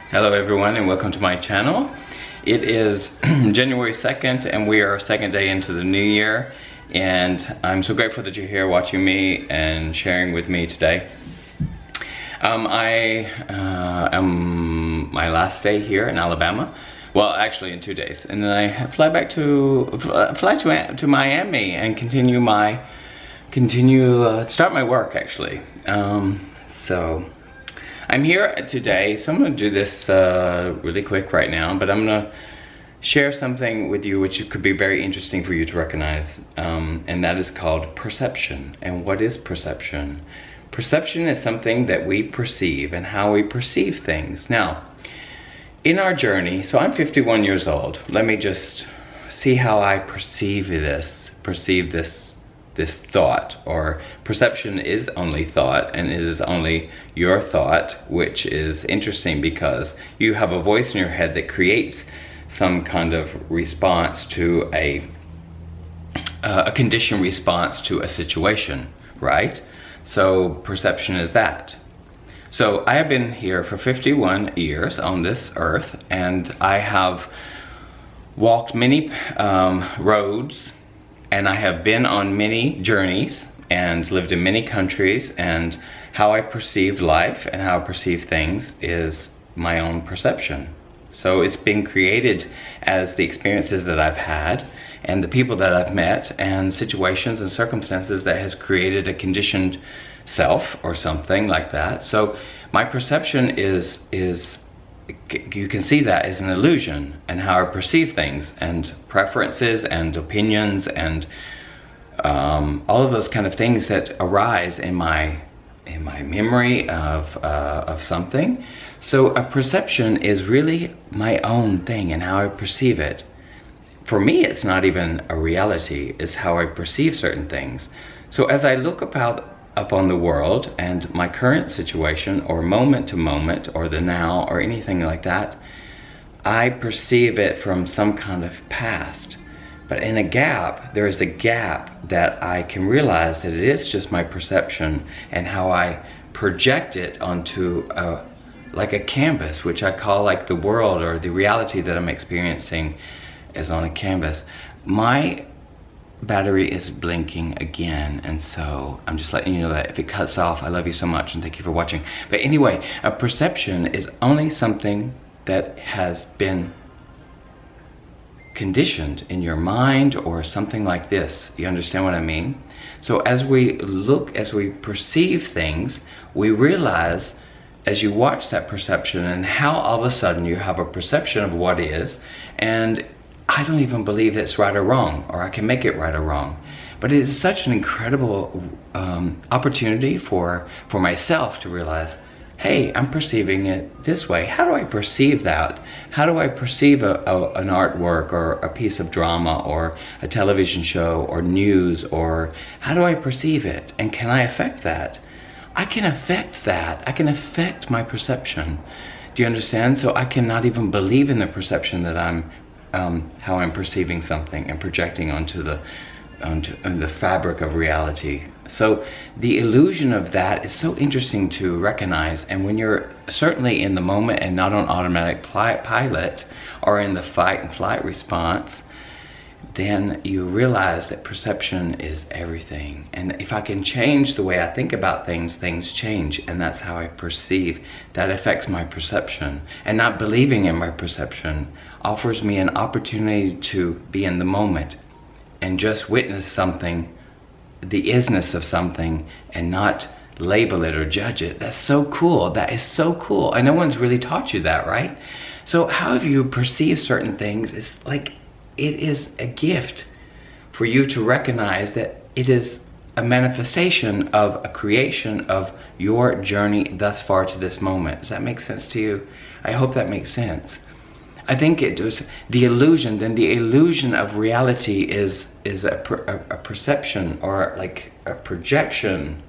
Hello everyone and welcome to my channel. It is January 2nd and we are second day into the new year, and I'm so grateful that you're here watching me and sharing with me today. I am my last day here in Alabama. Well, actually in 2 days, and then I fly back to Miami and start my work actually. So I'm here today, so I'm going to do this really quick right now, but I'm going to share something with you which could be very interesting for you to recognize, and that is called perception. And what is perception? Perception is something that we perceive and how we perceive things. Now, in our journey, so I'm 51 years old. Let me just see how I perceive this thought, or perception is only thought, and it is only your thought, which is interesting because you have a voice in your head that creates some kind of response to a conditioned response to a situation, right? So perception is that. So I have been here for 51 years on this earth, and I have walked many roads, and I have been on many journeys and lived in many countries, and how I perceive life and how I perceive things is my own perception. So it's been created as the experiences that I've had and the people that I've met and situations and circumstances that has created a conditioned self or something like that. So my perception is you can see that as an illusion, and how I perceive things and preferences and opinions and all of those kind of things that arise in my memory of something. So a perception is really my own thing and how I perceive it. For me, it's not even a reality, it's how I perceive certain things. So as I look up on the world and my current situation, or moment to moment, or the now, or anything like that, I perceive it from some kind of past. But in a gap, there is a gap that I can realize that it is just my perception and how I project it onto like a canvas, which I call like the world, or the reality that I'm experiencing is on a canvas. My battery is blinking again, and so I'm just letting you know that if it cuts off, I love you so much and thank you for watching. But anyway, a perception is only something that has been conditioned in your mind or something like this. You understand what I mean? So as we look, as we perceive things, we realize as you watch that perception and how all of a sudden you have a perception of what is, and I don't even believe it's right or wrong, or I can make it right or wrong. But it is such an incredible opportunity for myself to realize, hey, I'm perceiving it this way. How do I perceive that? How do I perceive an artwork, or a piece of drama, or a television show, or news, or how do I perceive it? And can I affect that? I can affect that. I can affect my perception. Do you understand? So I cannot even believe in the perception that how I'm perceiving something and projecting onto the fabric of reality. So the illusion of that is so interesting to recognize, and when you're certainly in the moment and not on automatic pilot or in the fight and flight response, then you realize that perception is everything. And if I can change the way I think about things, things change, and that's how I perceive. That affects my perception. And not believing in my perception offers me an opportunity to be in the moment and just witness something, the isness of something, and not label it or judge it. That's so cool. That is so cool. And no one's really taught you that, right? So how have you perceived certain things? It's like, it is a gift for you to recognize that it is a manifestation of a creation of your journey thus far to this moment. Does that make sense to you? I hope that makes sense. I think it was the illusion. Then the illusion of reality is a perception, or like a projection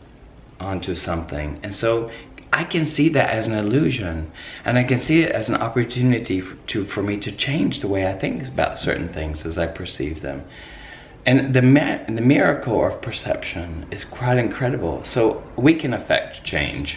onto something. And so I can see that as an illusion, and I can see it as an opportunity for me to change the way I think about certain things as I perceive them. And the miracle of perception is quite incredible. So we can affect change.